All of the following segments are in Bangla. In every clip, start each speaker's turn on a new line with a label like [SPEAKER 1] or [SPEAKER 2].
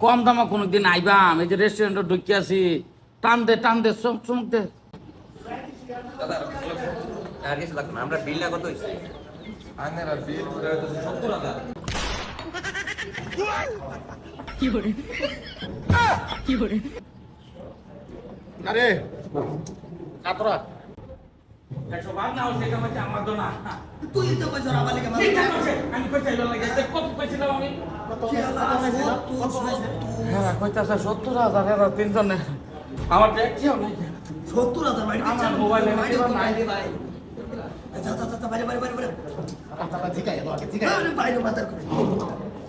[SPEAKER 1] কম দামে কোনোদিন আইবাম, এই যে রেস্টুরেন্টে ঢুকি আছি, টান দে চমক দে।
[SPEAKER 2] আর কিছু লাগবে না, আমরা বিল না কত হয়েছে?
[SPEAKER 3] আনেরা বিল করে হয়তো 70,000।
[SPEAKER 4] আরে কাতরা
[SPEAKER 1] 100 না হচ্ছে এটা হচ্ছে আমার দোনা।
[SPEAKER 5] তুই তো কইছ না বালিকা
[SPEAKER 1] ঠিক আছে, আমি কইছি এবার লাগে কত কইছিলাম আমি? হ্যাঁ কইতাছে 70,000 এরা তিনজনে। আমার ট্যাক্সিও নাই।
[SPEAKER 5] 70,000 ভাই
[SPEAKER 1] আমার মোবাইলে নাই
[SPEAKER 5] ভাই। যা বাইরে
[SPEAKER 4] কাতরা জিগাই আগে জিগাই
[SPEAKER 5] আরে বাইরে মাথার করে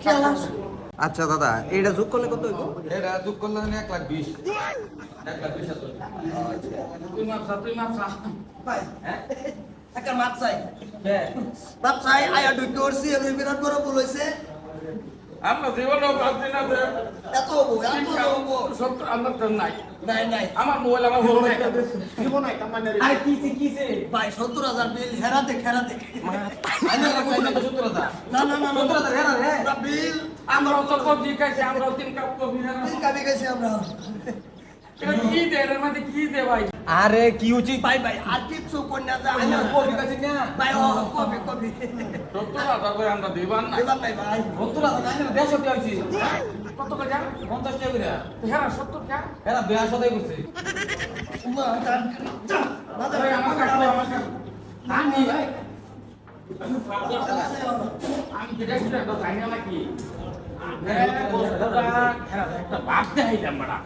[SPEAKER 5] কি আলাস
[SPEAKER 2] আচ্ছা দাদা, এইটা যোগ করলে কত হইব?
[SPEAKER 3] এটা যোগ করলে 1,20,000।
[SPEAKER 2] 1,20,000।
[SPEAKER 1] তুই মাপসা।
[SPEAKER 5] ভাই একটা মাপ চাই মাপ চাই আয়া ঢুকে করছি আমি বিরাট বড় ভুল হইছে
[SPEAKER 1] আমরা জীবনও পাচ্ছি না যে
[SPEAKER 5] এত হবো
[SPEAKER 1] 70 আমার তো নাই।
[SPEAKER 5] নাই
[SPEAKER 1] আমার মোবাইল আমার হলো না।
[SPEAKER 4] জীবন নাই তার মানে
[SPEAKER 1] আরে কিছে
[SPEAKER 5] ভাই 70,000 বিল হেরাতে খেরাতে
[SPEAKER 2] আইনা কত না 70,000?
[SPEAKER 5] না
[SPEAKER 2] 70,000 হেরা রে।
[SPEAKER 5] আমরা বিল
[SPEAKER 1] আমরাও তো কবজি খাইছি, আমরাও 3 কাপ কফি না।
[SPEAKER 5] বিল কাবি গেছি আমরা
[SPEAKER 1] এটা কি দে এর মধ্যে কি দে ভাই?
[SPEAKER 2] আরে কি উচিত?
[SPEAKER 5] ভাই আর কিছু কন্যা যা
[SPEAKER 2] আইনা কফি কাছে না।
[SPEAKER 5] ভাই ও কবি
[SPEAKER 1] 70,000 করে আমরা দিবান না।
[SPEAKER 5] দিবার নাই ভাই
[SPEAKER 2] 70,000 আইনা 150 টাকা হইছে।
[SPEAKER 1] কত করে যা?
[SPEAKER 2] 50 টাকা করে।
[SPEAKER 1] হ্যাঁ 70 টাকা।
[SPEAKER 2] এরা 82 টাকা করছে।
[SPEAKER 5] উমা তার যা বাজার
[SPEAKER 1] আরে আমার কাছে আমি ভাই আমি বিদেশে তো যাই না নাকি? একটা বাদ দেখাইলাম বড়া।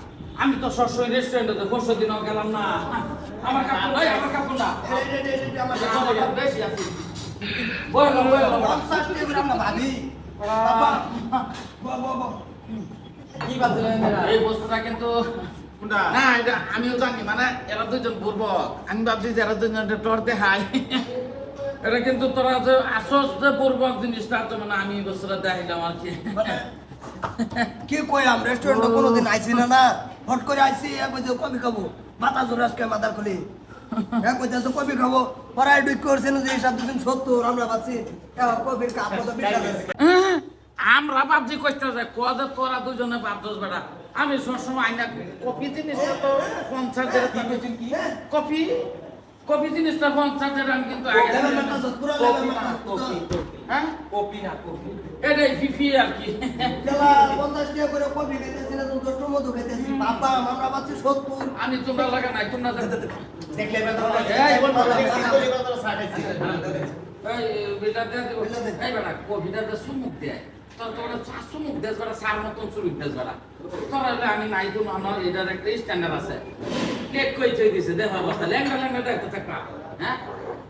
[SPEAKER 1] আমি তো সবসময় রেস্টুরেন্টে 5 দিনও গেলাম না। আমার কাপড় না
[SPEAKER 5] আমার
[SPEAKER 1] বেশি আছে। বলো
[SPEAKER 5] 50 টাকা করে আমরা ভাবি বাবা বাবা
[SPEAKER 2] কি বাজলেন এরা?
[SPEAKER 1] এই বস্তুটা কিন্তু না এটা আমিও জানি, মানে এরা দুজন বুর্বক। আমি ভাবছি যে এরা দুজন টর দেখায়। এটা কিন্তু তোরা যে আসস যে বুর্বক জিনিসটা তো মানে আমি এই বস্তুটা দেখাইলাম আর কি।
[SPEAKER 5] কি কইলাম রেস্টুরেন্টে কোনোদিন আইছি না হট করে আইছি কইছে কবি খাবো মাথা জোরে আজকে মাথা খুলি কইতেছে কবি খাবো পড়াই ডুই করছেন যে সব দিন 70 আমরা পাচ্ছি কবির কাপ তো বিশাল
[SPEAKER 1] আমরা ভাবছি কইতে যে কদে তোরা দুজনে ভাবছস বেটা। আমি সবসময় আইনা কপি জিনিসটা তো 50 টাকা কি কপি জিনিসটা 50 টাকা আমি কিন্তু আগে হ্যাঁ
[SPEAKER 2] কপি না কপি।
[SPEAKER 1] এটাই ফিফি আর কি।
[SPEAKER 5] খেলা 50 টাকা করে কবি খাইতেছি না 10 মতো খাইতেছি বাবা আমরা পাচ্ছি 70
[SPEAKER 1] আমি তোমরা লাগা নাই তোমরা
[SPEAKER 4] দেখলে বেটা
[SPEAKER 1] এই বেটা দে দেব এই বেটা কবিটা দে সুমুক দে তোর তোরা চা সুমুক দে বেটা সার মতন সুমুক দে বেটা তোরা আমি নাই তো আমার এটার একটা স্ট্যান্ডার্ড আছে প্লেট কই চই দিছে দেখ অবস্থা লেঙ্গা দেখতে থাকবা হ্যাঁ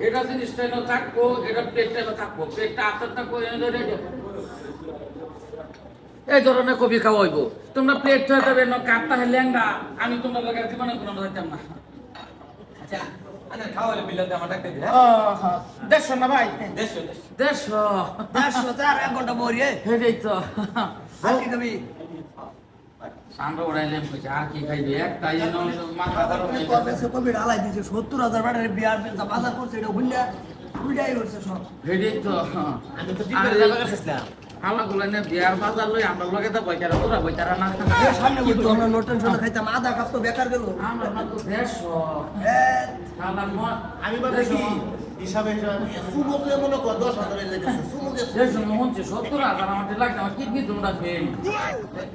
[SPEAKER 1] এটা জিনিসটা না থাকবো এটা প্লেটটা থাকবো প্লেটটা আতর থাকবো এই ধরনের কবি খাওয়াইব তোমরা প্লেট হয়ে যাবে না কাটটা লেঙ্গা আমি তোমরা লাগার জীবনে কোনো যাইতাম না।
[SPEAKER 2] আচ্ছা আচ্ছা খাওয়ালে বিল দিয়ে আমার টাকা দিবি।
[SPEAKER 1] হ্যাঁ 150 না ভাই 150
[SPEAKER 5] তার 1 ঘন্টা বরিয়ে
[SPEAKER 1] হেডেই তো
[SPEAKER 5] আর কি খাবি
[SPEAKER 1] সামনে উড়াইলাম কইছে আর কি খাইবে একটাই যেন মাথা গরম হয়ে
[SPEAKER 5] কবে কবি ঢালাই দিছে 70,000 টাকার বিয়ার পেনটা বাজার করছে এটা উল্টাই করছে সব
[SPEAKER 1] হেডেই তো
[SPEAKER 4] আমি তো জিপে যাবা গেছিস না
[SPEAKER 1] আমার গুলানে বিয়ার বাজার লই আমরা লগে তো বইতারা তোরা বইতারা না
[SPEAKER 5] সামনে বলতো আমরা নটন শোনা খাইতাম আধা কাপ তো বেকার গেল
[SPEAKER 1] আমরা মাত্র 150 আমার
[SPEAKER 4] আমি ভাবছি কি হিসাবে সুমুকে মনে কর 10,000 এর যাইতেছে সুমুকে
[SPEAKER 1] 150 হচ্ছে 70,000 আমার লাগবে আমার কিডনি তোমরা ফেল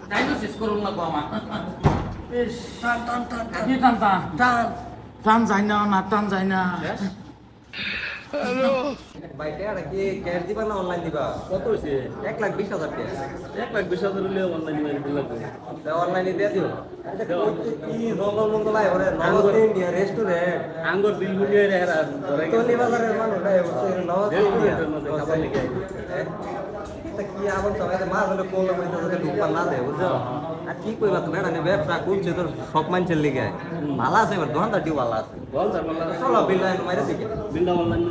[SPEAKER 1] ডায়ালিসিস করুন না আমার ইস
[SPEAKER 5] টান টান টান
[SPEAKER 1] কি টান
[SPEAKER 5] টান
[SPEAKER 1] টান যায় না
[SPEAKER 2] ভাই টাকা কি ক্যাশ দিবা না অনলাইন দিবা?
[SPEAKER 6] কত হয়েছে
[SPEAKER 2] 1,20,000 টাকা।
[SPEAKER 6] 1,20,000 হলে অনলাইন মারি লাগবে
[SPEAKER 2] অনলাইনে দিয়ে দিও। কি জঙ্গল মঙ্গল আয় ওরে নওয়াজ
[SPEAKER 6] আঙ্গুর।
[SPEAKER 2] ইন্ডিয়া রেস্টুরেন্ট
[SPEAKER 6] আঙ্গুর বিল বুঝিয়ে হেরা ধরে
[SPEAKER 2] তলি বাজারের মানুষ নওয়াজ ইন্ডিয়া
[SPEAKER 6] খাবার লিখে
[SPEAKER 2] তা কি আবার সবাই মাছ হলে কোলে মধ্যে ঢুকবার না দেয় বুঝছো? আর কি কইবা তুমি এটা ব্যবসা করছে তোর সব মানুষের লিগে ভালো আছে এবার দোকানদার ভালো আছে
[SPEAKER 6] বল তার বল
[SPEAKER 2] চলো বিল মাইরে দিকে
[SPEAKER 6] বিলটা অনলাইন